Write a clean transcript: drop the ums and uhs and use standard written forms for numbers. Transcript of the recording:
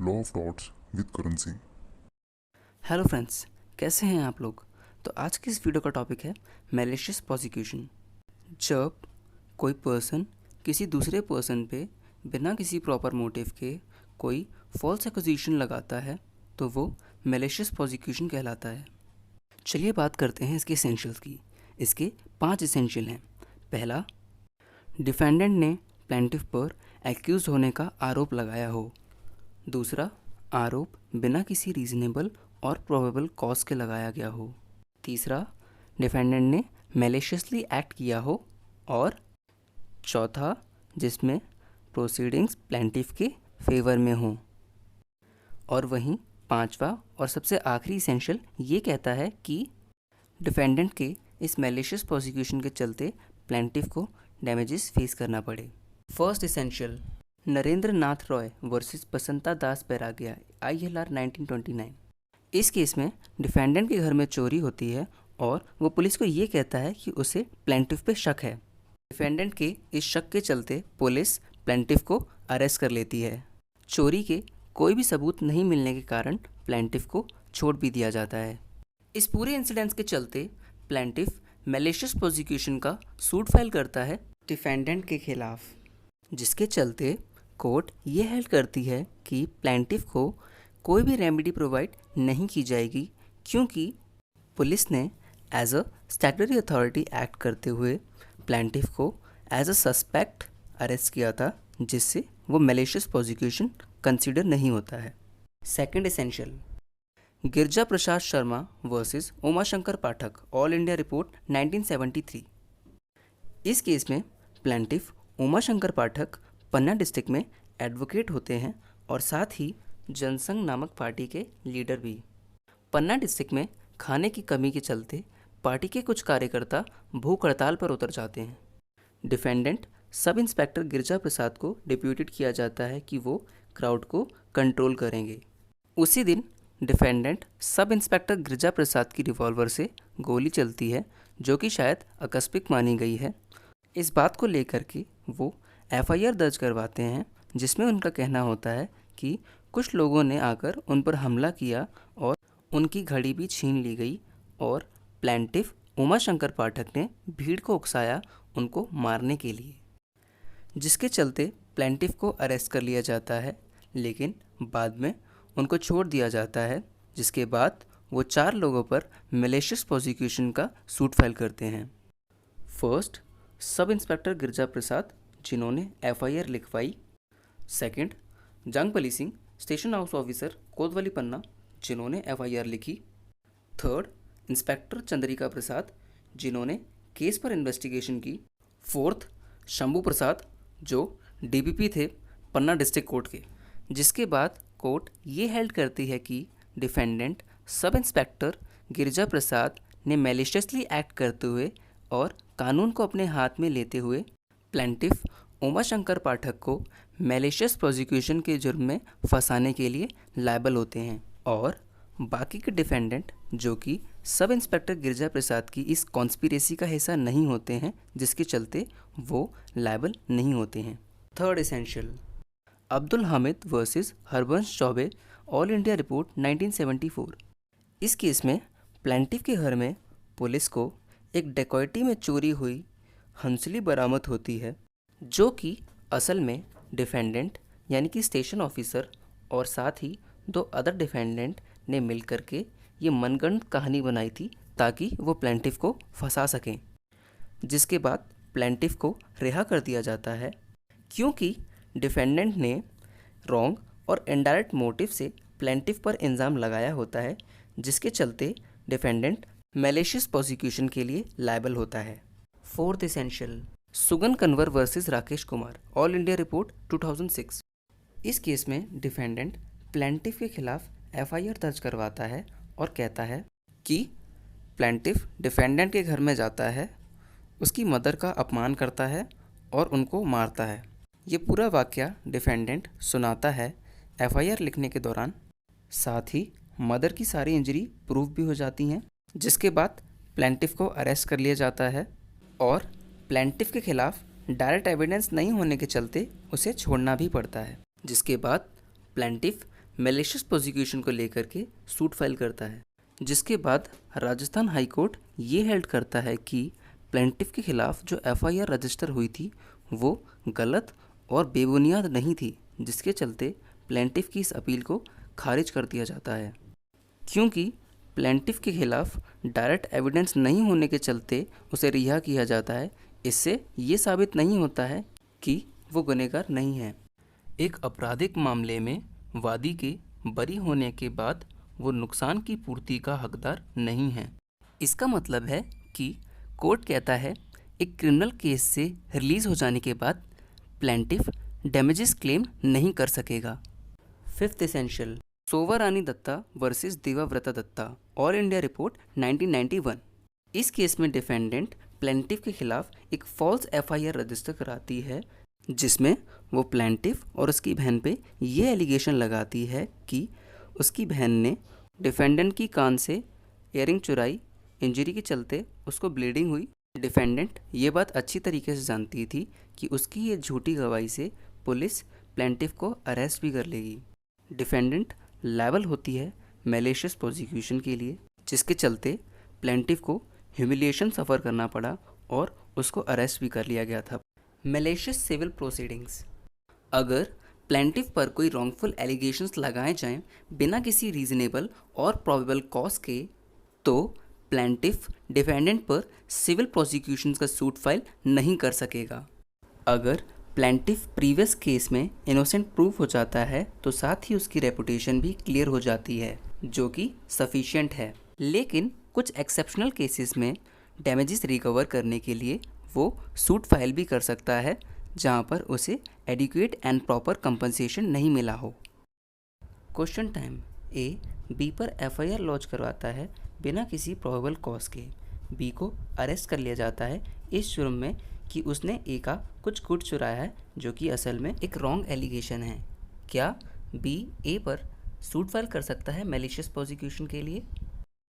Law of dots with Karan Singh. Hello friends, कैसे हैं आप लोग। तो आज की इस वीडियो का टॉपिक है मैलिशियस प्रोसिक्यूशन। जब कोई पर्सन किसी दूसरे पर्सन पे बिना किसी प्रॉपर मोटिव के कोई फॉल्स एक्यूजेशन लगाता है तो वो मैलिशियस प्रोसिक्यूशन कहलाता है। चलिए बात करते हैं इसके एसेंशियल्स की। इसके 5 एसेंशियल हैं। पहला, डिफेंडेंट ने प्लेंटिफ पर एक्यूज होने का आरोप लगाया हो। दूसरा, आरोप बिना किसी रीजनेबल और प्रोबेबल कॉज के लगाया गया हो। तीसरा, डिफेंडेंट ने मैलिशियसली एक्ट किया हो। और चौथा, जिसमें प्रोसीडिंग्स प्लेंटिफ के फेवर में हो। और वहीं पांचवा और सबसे आखिरी एसेंशियल ये कहता है कि डिफेंडेंट के इस मैलिशियस प्रोसिक्यूशन के चलते प्लेंटिफ को डैमेजेस फेस करना पड़े। फर्स्ट एसेंशियल, नरेंद्र नाथ रॉय वर्सेस बसंता दास बैरागिया ILR 1929। इस केस में डिफेंडेंट के घर में चोरी होती है और वो पुलिस को ये कहता है कि उसे प्लेंटिफ पे शक है। डिफेंडेंट के इस शक के चलते पुलिस प्लेंटिफ को अरेस्ट कर लेती है। चोरी के कोई भी सबूत नहीं मिलने के कारण प्लेंटिफ को छोड़ भी दिया जाता है। इस पूरे इंसिडेंट्स के चलते प्लेंटिफ मैलिशियस प्रोसिक्यूशन का सूट फाइल करता है डिफेंडेंट के खिलाफ, जिसके चलते कोर्ट ये हेल्ड करती है कि प्लेंटिफ को कोई भी रेमेडी प्रोवाइड नहीं की जाएगी, क्योंकि पुलिस ने as a statutory authority act करते हुए प्लेंटिफ को एज अ सस्पेक्ट अरेस्ट किया था, जिससे वो मैलिशियस प्रोसिक्यूशन कंसीडर नहीं होता है। सेकंड एसेंशियल, गिरजा प्रसाद शर्मा वर्सेस उमाशंकर पाठक ऑल इंडिया रिपोर्ट 1973। इस केस में प्लेंटिफ उमाशंकर पाठक पन्ना डिस्ट्रिक्ट में एडवोकेट होते हैं और साथ ही जनसंघ नामक पार्टी के लीडर भी। पन्ना डिस्ट्रिक्ट में खाने की कमी के चलते पार्टी के कुछ कार्यकर्ता भूख हड़ताल पर उतर जाते हैं। डिफेंडेंट सब इंस्पेक्टर गिरजा प्रसाद को डिप्यूटेड किया जाता है कि वो क्राउड को कंट्रोल करेंगे। उसी दिन डिफेंडेंट सब इंस्पेक्टर गिरजा प्रसाद की रिवॉल्वर से गोली चलती है, जो कि शायद आकस्मिक मानी गई है। इस बात को लेकर के वो FIR दर्ज करवाते हैं, जिसमें उनका कहना होता है कि कुछ लोगों ने आकर उन पर हमला किया और उनकी घड़ी भी छीन ली गई और प्लेंटिफ उमाशंकर पाठक ने भीड़ को उकसाया उनको मारने के लिए, जिसके चलते प्लेंटिफ को अरेस्ट कर लिया जाता है, लेकिन बाद में उनको छोड़ दिया जाता है, जिसके बाद वो 4 लोगों पर मैलिशियस प्रोसिक्यूशन का सूट फाइल करते हैं। फर्स्ट, सब इंस्पेक्टर गिरजा प्रसाद, जिन्होंने FIR लिखवाई। Second, Jangpali Singh station house officer Kotwali Panna, जिन्होंने FIR लिखी। थर्ड, इंस्पेक्टर चंद्रिका प्रसाद, जिन्होंने केस पर इन्वेस्टिगेशन की। फोर्थ, शंभू प्रसाद, जो DPP थे पन्ना डिस्ट्रिक्ट कोर्ट के, जिसके बाद कोर्ट ये हेल्ड करती है कि डिफेंडेंट सब इंस्पेक्टर गिरजा प्रसाद ने मैलिशियसली एक्ट करते हुए और कानून को अपने हाथ में लेते हुए प्लेंटिफ उमाशंकर पाठक को मैलिशियस प्रोसिक्यूशन के जुर्म में फंसाने के लिए लायबल होते हैं, और बाकी के डिफेंडेंट जो कि सब इंस्पेक्टर गिरजा प्रसाद की इस कॉन्स्पिरेसी का हिस्सा नहीं होते हैं, जिसके चलते वो लायबल नहीं होते हैं। Third essential, Abdul Hamid versus Harbansh Choubey all India report 1974। इस केस में प्लेंटिफ के घर में पुलिस को एक डेकॉइटी में चोरी हुई हंसली बरामद होती है, जो कि असल में डिफेंडेंट यानी कि स्टेशन ऑफिसर और साथ ही 2 अदर डिफेंडेंट ने मिलकर के ये मनगढ़ंत कहानी बनाई थी ताकि वो प्लेंटिफ को फंसा सकें, जिसके बाद प्लेंटिफ को रिहा कर दिया जाता है, क्योंकि डिफेंडेंट ने रॉन्ग और इनडायरेक्ट मोटिव से प्लेंटिफ पर इल्ज़ाम लगाया होता है, जिसके चलते डिफेंडेंट मैलिशियस प्रोसिक्यूशन के लिए लायबल होता है। Fourth essential, Sugan Kanwar versus Rakesh Kumar all India report 2006। इस केस में डिफेंडेंट प्लेंटिफ के खिलाफ FIR दर्ज करवाता है और कहता है कि प्लेंटिफ डिफेंडेंट के घर में जाता है, उसकी मदर का अपमान करता है और उनको मारता है। ये पूरा वाकया डिफेंडेंट सुनाता है FIR लिखने के दौरान। साथ ही मदर की सारी इंजरी प्रूफ भी हो जाती हैं, जिसके बाद प्लेंटिफ को अरेस्ट कर लिया जाता है और प्लेंटिफ के खिलाफ डायरेक्ट एविडेंस नहीं होने के चलते उसे छोड़ना भी पड़ता है, जिसके बाद प्लेंटिफ मैलिशियस प्रोसिक्यूशन को लेकर के सूट फाइल करता है, जिसके बाद राजस्थान हाई कोर्ट ये हेल्ड करता है कि प्लेंटिफ के खिलाफ जो एफआईआर रजिस्टर हुई थी वो गलत और बेबुनियाद नहीं थी, जिसके चलते प्लेंटिफ की इस अपील को खारिज कर दिया जाता है। क्योंकि प्लेंटिफ के खिलाफ डायरेक्ट एविडेंस नहीं होने के चलते उसे रिहा किया जाता है। इससे ये साबित नहीं होता है कि वो गुनहगार नहीं है। एक आपराधिक मामले में वादी के बरी होने के बाद वो नुकसान की पूर्ति का हकदार नहीं है। इसका मतलब है कि कोर्ट कहता है एक क्रिमिनल केस से रिलीज़ हो जाने के बाद प्लेंटिफ डैमेजेस क्लेम नहीं कर सकेगा। Fifth essential, Sova Rani Dutta versus Devavrata Dutta, all India report 1991। इस केस में डिफेंडेंट प्लेंटिफ के खिलाफ एक फॉल्स एफआईआर रजिस्टर कराती है, जिसमें वो प्लेंटिफ और उसकी बहन पे ये एलिगेशन लगाती है कि उसकी बहन ने डिफेंडेंट की कान से ईयरिंग चुराई, इंजरी के चलते उसको ब्लीडिंग हुई। डिफेंडेंट ये बात अच्छी तरीके से जानती थी कि उसकी ये झूठी गवाही से पुलिस प्लेंटिफ को अरेस्ट भी कर लेगी। डिफेंडेंट लायबल होती है मैलिशियस प्रोसिक्यूशन के लिए, जिसके चलते प्लेंटिफ को ह्यूमिलिएशन सफ़र करना पड़ा और उसको अरेस्ट भी कर लिया गया था। मैलिशियस सिविल प्रोसीडिंग्स, अगर प्लेंटिफ पर कोई रॉन्गफुल एलिगेशंस लगाए जाएं बिना किसी रीजनेबल और प्रोबेबल कॉज के, तो प्लेंटिफ डिफेंडेंट पर सिविल प्रोसिक्यूशन का सूट फाइल नहीं कर सकेगा। अगर प्लेंटिफ प्रीवियस केस में इनोसेंट प्रूफ हो जाता है तो साथ ही उसकी रेपुटेशन भी क्लियर हो जाती है, जो कि सफिशिएंट है। लेकिन कुछ एक्सेप्शनल केसेस में डैमेजेस रिकवर करने के लिए वो सूट फाइल भी कर सकता है जहां पर उसे एडिक्वेट एंड प्रॉपर कंपनसेशन नहीं मिला हो। Question time. ए बी पर एफआईआर लॉन्च करवाता है बिना किसी प्रोबेबल कॉज के। बी को अरेस्ट कर लिया जाता है इस जुर्म में कि उसने ए का कुछ गुड चुराया है, जो कि असल में एक रॉन्ग एलिगेशन है। क्या बी ए पर सूट फाइल कर सकता है मैलिशियस प्रोसिक्यूशन के लिए?